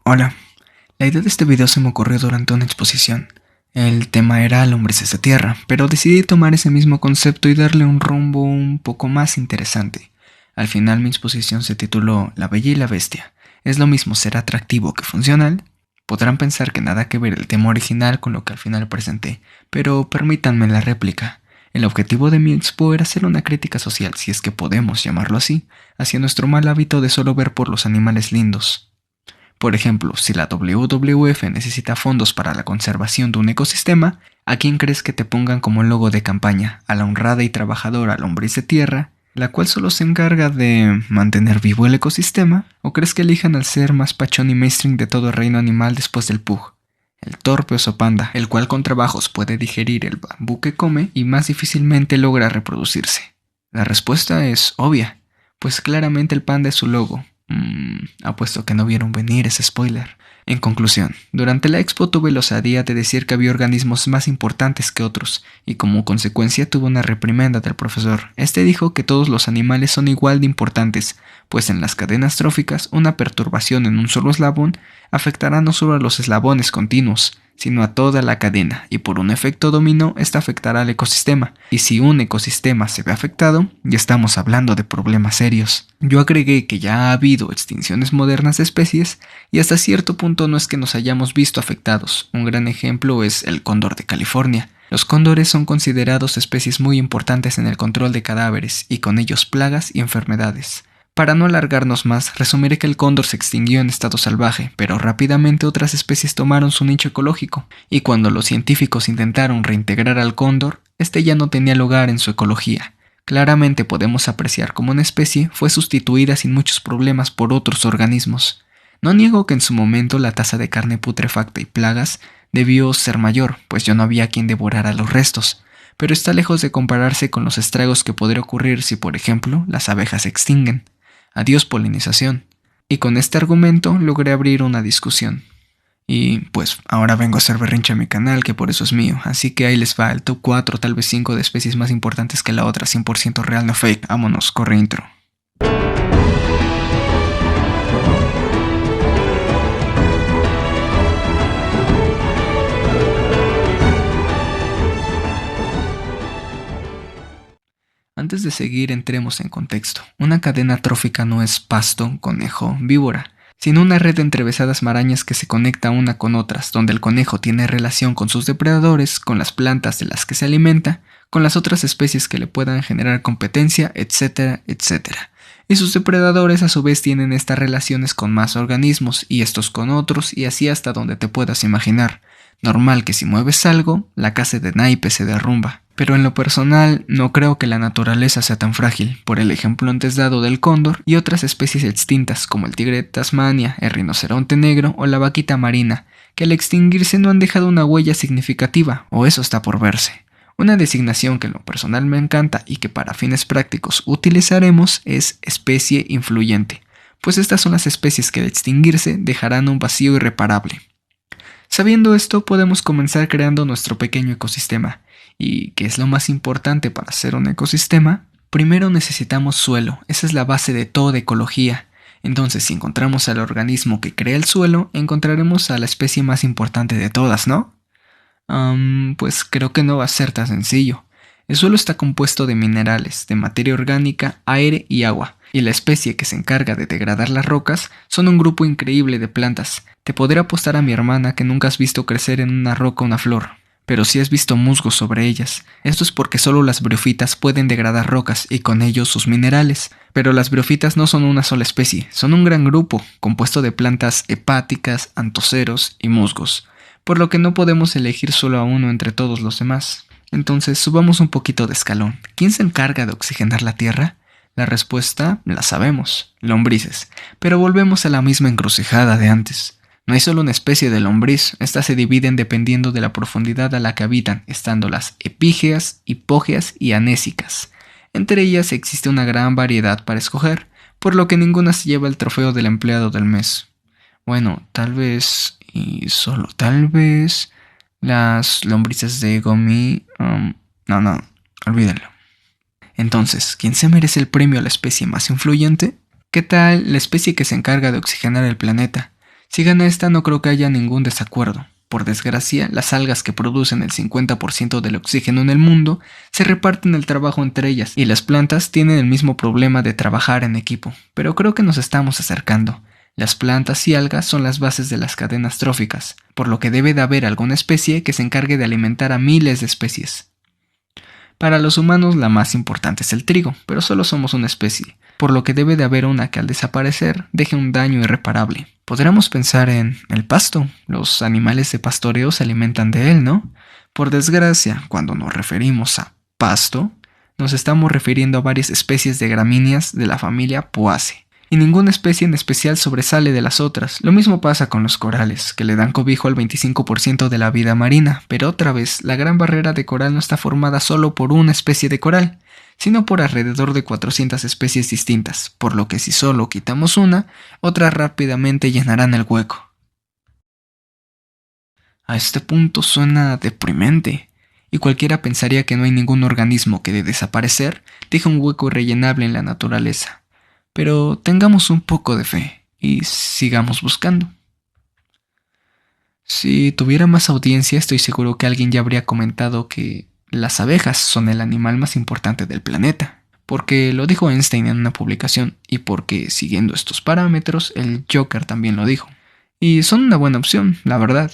Hola. La idea de este video se me ocurrió durante una exposición. El tema era lombrices de tierra, pero decidí tomar ese mismo concepto y darle un rumbo un poco más interesante. Al final mi exposición se tituló La Bella y la Bestia. ¿Es lo mismo ser atractivo que funcional? Podrán pensar que nada que ver el tema original con lo que al final presenté, pero permítanme la réplica. El objetivo de mi expo era hacer una crítica social, si es que podemos llamarlo así, hacia nuestro mal hábito de solo ver por los animales lindos. Por ejemplo, si la WWF necesita fondos para la conservación de un ecosistema, ¿a quién crees que te pongan como logo de campaña? ¿A la honrada y trabajadora lombriz de tierra, la cual solo se encarga de mantener vivo el ecosistema? ¿O crees que elijan al ser más pachón y mainstream de todo el reino animal después del pug? El torpe oso panda, el cual con trabajos puede digerir el bambú que come y más difícilmente logra reproducirse. La respuesta es obvia, pues claramente el panda es su logo. Apuesto que no vieron venir ese spoiler. En conclusión, durante la expo tuve la osadía de decir que había organismos más importantes que otros, y como consecuencia tuve una reprimenda del profesor. Este dijo que todos los animales son igual de importantes, pues en las cadenas tróficas una perturbación en un solo eslabón afectará no solo a los eslabones continuos, sino a toda la cadena, y por un efecto dominó, esta afectará al ecosistema, y si un ecosistema se ve afectado, ya estamos hablando de problemas serios. Yo agregué que ya ha habido extinciones modernas de especies, y hasta cierto punto no es que nos hayamos visto afectados. Un gran ejemplo es el cóndor de California. Los cóndores son considerados especies muy importantes en el control de cadáveres, y con ellos plagas y enfermedades. Para no alargarnos más, resumiré que el cóndor se extinguió en estado salvaje, pero rápidamente otras especies tomaron su nicho ecológico, y cuando los científicos intentaron reintegrar al cóndor, este ya no tenía lugar en su ecología. Claramente podemos apreciar cómo una especie fue sustituida sin muchos problemas por otros organismos. No niego que en su momento la tasa de carne putrefacta y plagas debió ser mayor, pues ya no había quien devorara los restos, pero está lejos de compararse con los estragos que podría ocurrir si, por ejemplo, las abejas se extinguen. Adiós polinización. Y con este argumento logré abrir una discusión. Y pues ahora vengo a hacer berrinche a mi canal, que por eso es mío. Así que ahí les va el top 4, tal vez 5 de especies más importantes que la otra, 100% real, no fake. Vámonos, corre intro. Antes de seguir, entremos en contexto. Una cadena trófica no es pasto, conejo, víbora, sino una red de entrevesadas marañas que se conecta una con otras, donde el conejo tiene relación con sus depredadores, con las plantas de las que se alimenta, con las otras especies que le puedan generar competencia, etcétera, etcétera. Y sus depredadores a su vez tienen estas relaciones con más organismos, y estos con otros, y así hasta donde te puedas imaginar. Normal que si mueves algo, la casa de naipes se derrumba. Pero en lo personal, no creo que la naturaleza sea tan frágil, por el ejemplo antes dado del cóndor y otras especies extintas como el tigre de Tasmania, el rinoceronte negro o la vaquita marina, que al extinguirse no han dejado una huella significativa, o eso está por verse. Una designación que en lo personal me encanta y que para fines prácticos utilizaremos es especie influyente, pues estas son las especies que al extinguirse dejarán un vacío irreparable. Sabiendo esto, podemos comenzar creando nuestro pequeño ecosistema. ¿Y qué es lo más importante para hacer un ecosistema? Primero necesitamos suelo, esa es la base de toda ecología. Entonces, si encontramos al organismo que crea el suelo, encontraremos a la especie más importante de todas, ¿no? Pues creo que no va a ser tan sencillo. El suelo está compuesto de minerales, de materia orgánica, aire y agua. Y la especie que se encarga de degradar las rocas son un grupo increíble de plantas. Te podré apostar a mi hermana que nunca has visto crecer en una roca una flor, pero sí has visto musgos sobre ellas. Esto es porque solo las briófitas pueden degradar rocas y con ellos sus minerales. Pero las briófitas no son una sola especie, son un gran grupo, compuesto de plantas hepáticas, antoceros y musgos, por lo que no podemos elegir solo a uno entre todos los demás. Entonces subamos un poquito de escalón. ¿Quién se encarga de oxigenar la tierra? La respuesta la sabemos, lombrices, pero volvemos a la misma encrucijada de antes. No hay solo una especie de lombriz, estas se dividen dependiendo de la profundidad a la que habitan, estando las epígeas, hipógeas y anésicas. Entre ellas existe una gran variedad para escoger, por lo que ninguna se lleva el trofeo del empleado del mes. Bueno, tal vez, y solo tal vez, las lombrices de Gomi... no, olvídenlo. Entonces, ¿quién se merece el premio a la especie más influyente? ¿Qué tal la especie que se encarga de oxigenar el planeta? Si gana esta, no creo que haya ningún desacuerdo. Por desgracia, las algas que producen el 50% del oxígeno en el mundo se reparten el trabajo entre ellas y las plantas tienen el mismo problema de trabajar en equipo, pero creo que nos estamos acercando. Las plantas y algas son las bases de las cadenas tróficas, por lo que debe de haber alguna especie que se encargue de alimentar a miles de especies. Para los humanos la más importante es el trigo, pero solo somos una especie, por lo que debe de haber una que al desaparecer deje un daño irreparable. Podríamos pensar en el pasto. Los animales de pastoreo se alimentan de él, ¿no? Por desgracia, cuando nos referimos a pasto, nos estamos refiriendo a varias especies de gramíneas de la familia Poaceae. Y ninguna especie en especial sobresale de las otras. Lo mismo pasa con los corales, que le dan cobijo al 25% de la vida marina, pero otra vez, la gran barrera de coral no está formada solo por una especie de coral, sino por alrededor de 400 especies distintas, por lo que si solo quitamos una, otras rápidamente llenarán el hueco. A este punto suena deprimente, y cualquiera pensaría que no hay ningún organismo que de desaparecer deje un hueco irrellenable en la naturaleza. Pero tengamos un poco de fe y sigamos buscando. Si tuviera más audiencia, estoy seguro que alguien ya habría comentado que las abejas son el animal más importante del planeta, porque lo dijo Einstein en una publicación y porque, siguiendo estos parámetros, el Joker también lo dijo. Y son una buena opción, la verdad,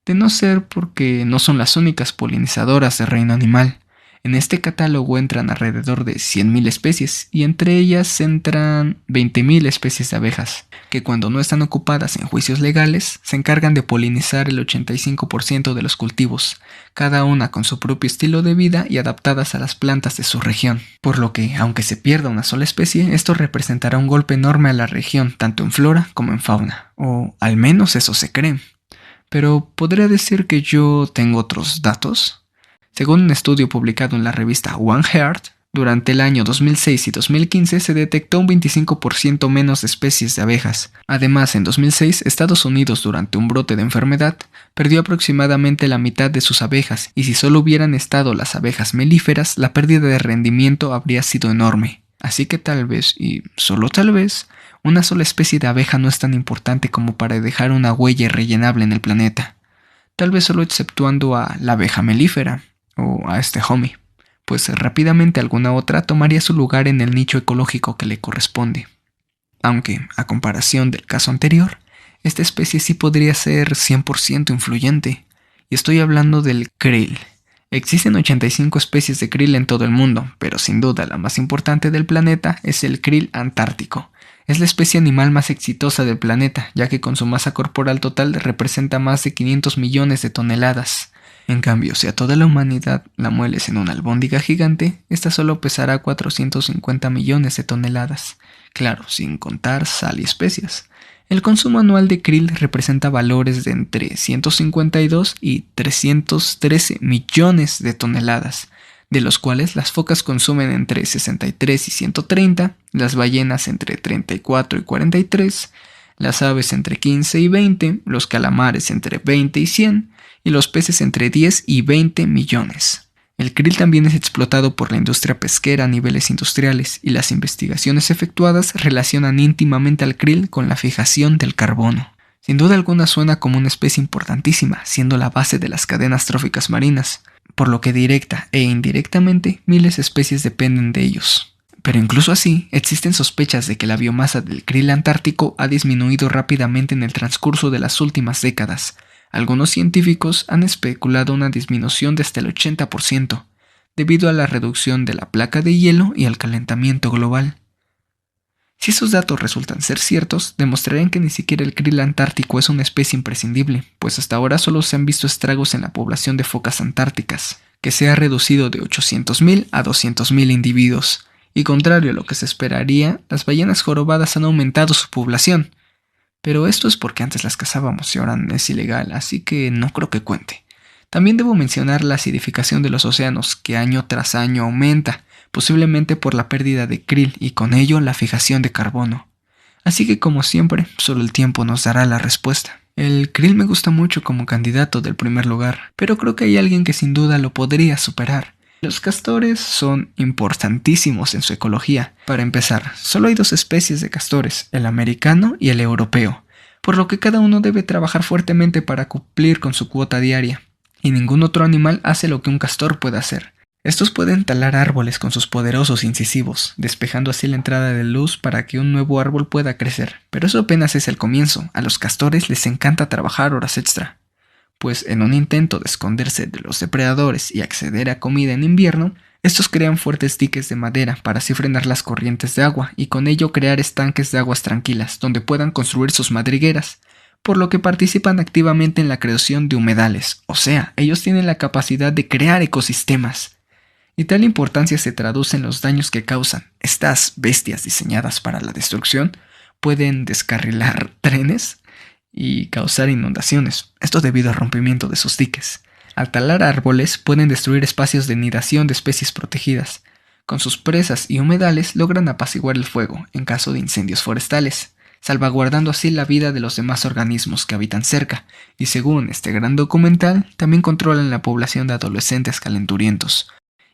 de no ser porque no son las únicas polinizadoras del reino animal. En este catálogo entran alrededor de 100.000 especies y entre ellas entran 20.000 especies de abejas, que cuando no están ocupadas en juicios legales, se encargan de polinizar el 85% de los cultivos, cada una con su propio estilo de vida y adaptadas a las plantas de su región. Por lo que, aunque se pierda una sola especie, esto representará un golpe enorme a la región, tanto en flora como en fauna, o al menos eso se cree. Pero, ¿podría decir que yo tengo otros datos? Según un estudio publicado en la revista One Heart, durante el año 2006 y 2015 se detectó un 25% menos de especies de abejas. Además, en 2006, Estados Unidos, durante un brote de enfermedad, perdió aproximadamente la mitad de sus abejas, y si solo hubieran estado las abejas melíferas, la pérdida de rendimiento habría sido enorme. Así que tal vez, y solo tal vez, una sola especie de abeja no es tan importante como para dejar una huella irrellenable en el planeta. Tal vez solo exceptuando a la abeja melífera, o a este homie, pues rápidamente alguna otra tomaría su lugar en el nicho ecológico que le corresponde. Aunque, a comparación del caso anterior, esta especie sí podría ser 100% influyente, y estoy hablando del krill. Existen 85 especies de krill en todo el mundo, pero sin duda la más importante del planeta es el krill antártico. Es la especie animal más exitosa del planeta, ya que con su masa corporal total representa más de 500 millones de toneladas. En cambio, si a toda la humanidad la mueles en una albóndiga gigante, esta solo pesará 450 millones de toneladas. Claro, sin contar sal y especias. El consumo anual de krill representa valores de entre 152 y 313 millones de toneladas, de los cuales las focas consumen entre 63 y 130, las ballenas entre 34 y 43, las aves entre 15 y 20, los calamares entre 20 y 100, y los peces entre 10 y 20 millones. El krill también es explotado por la industria pesquera a niveles industriales, y las investigaciones efectuadas relacionan íntimamente al krill con la fijación del carbono. Sin duda alguna suena como una especie importantísima, siendo la base de las cadenas tróficas marinas, por lo que directa e indirectamente miles de especies dependen de ellos. Pero incluso así, existen sospechas de que la biomasa del krill antártico ha disminuido rápidamente en el transcurso de las últimas décadas. Algunos científicos han especulado una disminución de hasta el 80%, debido a la reducción de la placa de hielo y al calentamiento global. Si esos datos resultan ser ciertos, demostrarían que ni siquiera el krill antártico es una especie imprescindible, pues hasta ahora solo se han visto estragos en la población de focas antárticas, que se ha reducido de 800.000 a 200.000 individuos, y contrario a lo que se esperaría, las ballenas jorobadas han aumentado su población. Pero esto es porque antes las cazábamos y ahora es ilegal, así que no creo que cuente. También debo mencionar la acidificación de los océanos, que año tras año aumenta, posiblemente por la pérdida de krill y con ello la fijación de carbono. Así que como siempre, solo el tiempo nos dará la respuesta. El krill me gusta mucho como candidato del primer lugar, pero creo que hay alguien que sin duda lo podría superar. Los castores son importantísimos en su ecología. Para empezar, solo hay dos especies de castores, el americano y el europeo. por lo que cada uno debe trabajar fuertemente para cumplir con su cuota diaria, y ningún otro animal hace lo que un castor puede hacer. Estos pueden talar árboles con sus poderosos incisivos, despejando así la entrada de luz para que un nuevo árbol pueda crecer. Pero eso apenas es el comienzo. A los castores les encanta trabajar horas extra, pues en un intento de esconderse de los depredadores y acceder a comida en invierno, estos crean fuertes diques de madera para así frenar las corrientes de agua y con ello crear estanques de aguas tranquilas donde puedan construir sus madrigueras, por lo que participan activamente en la creación de humedales, o sea, ellos tienen la capacidad de crear ecosistemas. Y tal importancia se traduce en los daños que causan. Estas bestias diseñadas para la destrucción pueden descarrilar trenes y causar inundaciones, esto debido al rompimiento de sus diques. Al talar árboles pueden destruir espacios de nidación de especies protegidas. Con sus presas y humedales logran apaciguar el fuego en caso de incendios forestales, salvaguardando así la vida de los demás organismos que habitan cerca, y según este gran documental, también controlan la población de adolescentes calenturientos.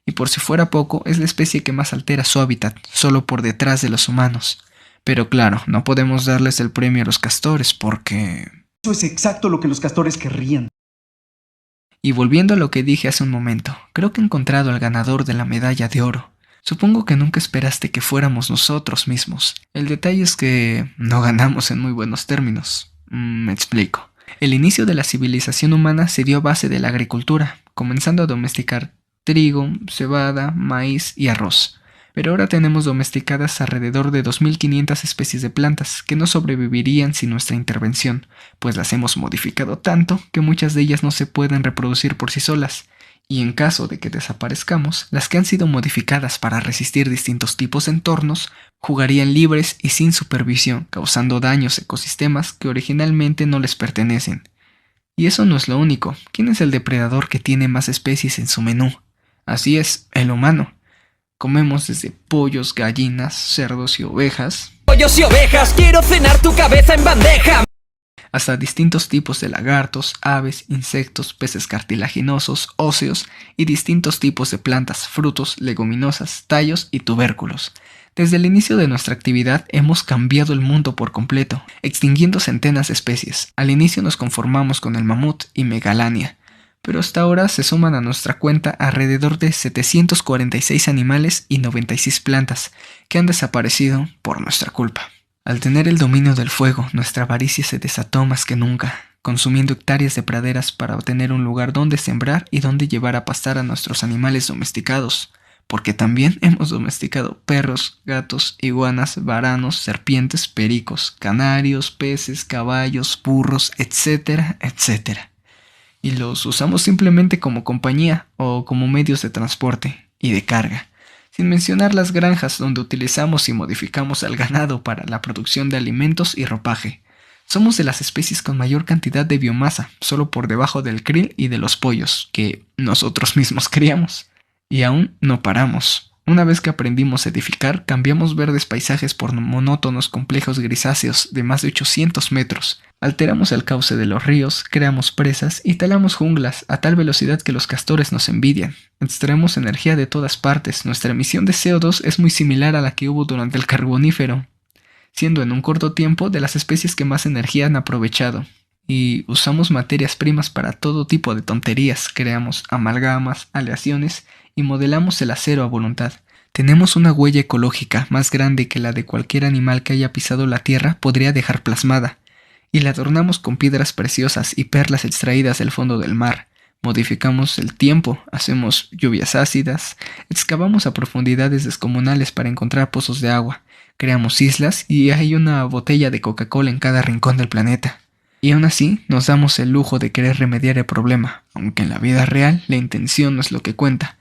Y por si fuera poco, es la especie que más altera su hábitat, solo por detrás de los humanos. Pero claro, no podemos darles el premio a los castores porque... Eso es exacto lo que los castores querrían. Y volviendo a lo que dije hace un momento, creo que he encontrado al ganador de la medalla de oro. Supongo que nunca esperaste que fuéramos nosotros mismos. El detalle es que no ganamos en muy buenos términos. Me explico. El inicio de la civilización humana se dio a base de la agricultura, comenzando a domesticar trigo, cebada, maíz y arroz. Pero ahora tenemos domesticadas alrededor de 2500 especies de plantas que no sobrevivirían sin nuestra intervención, pues las hemos modificado tanto que muchas de ellas no se pueden reproducir por sí solas, y en caso de que desaparezcamos, las que han sido modificadas para resistir distintos tipos de entornos jugarían libres y sin supervisión, causando daños a ecosistemas que originalmente no les pertenecen. Y eso no es lo único. ¿Quién es el depredador que tiene más especies en su menú? Así es, el humano. Comemos desde pollos, gallinas, cerdos y ovejas. Pollos y ovejas, quiero cenar tu cabeza en bandeja. Hasta distintos tipos de lagartos, aves, insectos, peces cartilaginosos, óseos y distintos tipos de plantas, frutos, leguminosas, tallos y tubérculos. Desde el inicio de nuestra actividad hemos cambiado el mundo por completo, extinguiendo centenas de especies. Al inicio nos conformamos con el mamut y Megalania, pero hasta ahora se suman a nuestra cuenta alrededor de 746 animales y 96 plantas que han desaparecido por nuestra culpa. Al tener el dominio del fuego, nuestra avaricia se desató más que nunca, consumiendo hectáreas de praderas para obtener un lugar donde sembrar y donde llevar a pastar a nuestros animales domesticados, porque también hemos domesticado perros, gatos, iguanas, varanos, serpientes, pericos, canarios, peces, caballos, burros, etcétera, etcétera. Y los usamos simplemente como compañía o como medios de transporte y de carga, sin mencionar las granjas donde utilizamos y modificamos al ganado para la producción de alimentos y ropaje. Somos de las especies con mayor cantidad de biomasa, solo por debajo del krill y de los pollos, que nosotros mismos criamos. Y aún no paramos. Una vez que aprendimos a edificar, cambiamos verdes paisajes por monótonos complejos grisáceos de más de 800 metros. Alteramos el cauce de los ríos, creamos presas y talamos junglas a tal velocidad que los castores nos envidian. Extraemos energía de todas partes. Nuestra emisión de CO2 es muy similar a la que hubo durante el Carbonífero, siendo en un corto tiempo de las especies que más energía han aprovechado. Y usamos materias primas para todo tipo de tonterías. Creamos amalgamas, aleaciones y modelamos el acero a voluntad. Tenemos una huella ecológica más grande que la de cualquier animal que haya pisado la tierra podría dejar plasmada, y la adornamos con piedras preciosas y perlas extraídas del fondo del mar. Modificamos el tiempo, hacemos lluvias ácidas, excavamos a profundidades descomunales para encontrar pozos de agua, creamos islas y hay una botella de Coca-Cola en cada rincón del planeta. Y aún así nos damos el lujo de querer remediar el problema, aunque en la vida real la intención no es lo que cuenta.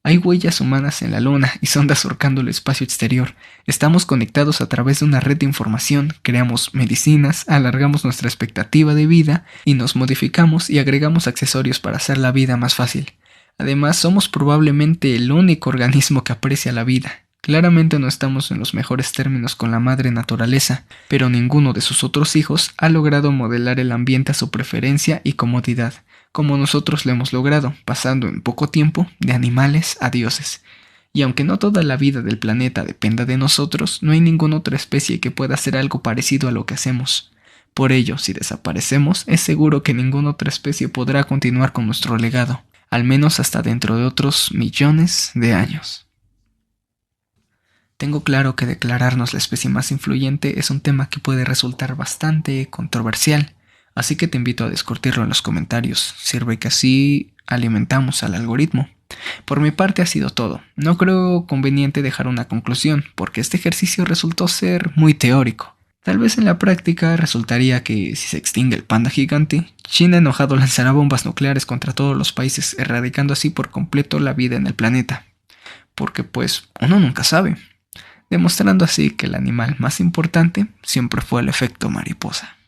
Hay huellas humanas en la luna y sondas surcando el espacio exterior. Estamos conectados a través de una red de información, creamos medicinas, alargamos nuestra expectativa de vida y nos modificamos y agregamos accesorios para hacer la vida más fácil. Además, somos probablemente el único organismo que aprecia la vida. Claramente no estamos en los mejores términos con la madre naturaleza, pero ninguno de sus otros hijos ha logrado modelar el ambiente a su preferencia y comodidad, como nosotros lo hemos logrado, pasando en poco tiempo de animales a dioses. Y aunque no toda la vida del planeta dependa de nosotros, no hay ninguna otra especie que pueda hacer algo parecido a lo que hacemos. Por ello, si desaparecemos, es seguro que ninguna otra especie podrá continuar con nuestro legado, al menos hasta dentro de otros millones de años. Tengo claro que declararnos la especie más influyente es un tema que puede resultar bastante controversial, así que te invito a discutirlo en los comentarios. Sirve que así alimentamos al algoritmo. Por mi parte ha sido todo. No creo conveniente dejar una conclusión, porque este ejercicio resultó ser muy teórico. Tal vez en la práctica resultaría que si se extingue el panda gigante, China enojado lanzará bombas nucleares contra todos los países, erradicando así por completo la vida en el planeta. Porque pues uno nunca sabe. Demostrando así que el animal más importante siempre fue el efecto mariposa.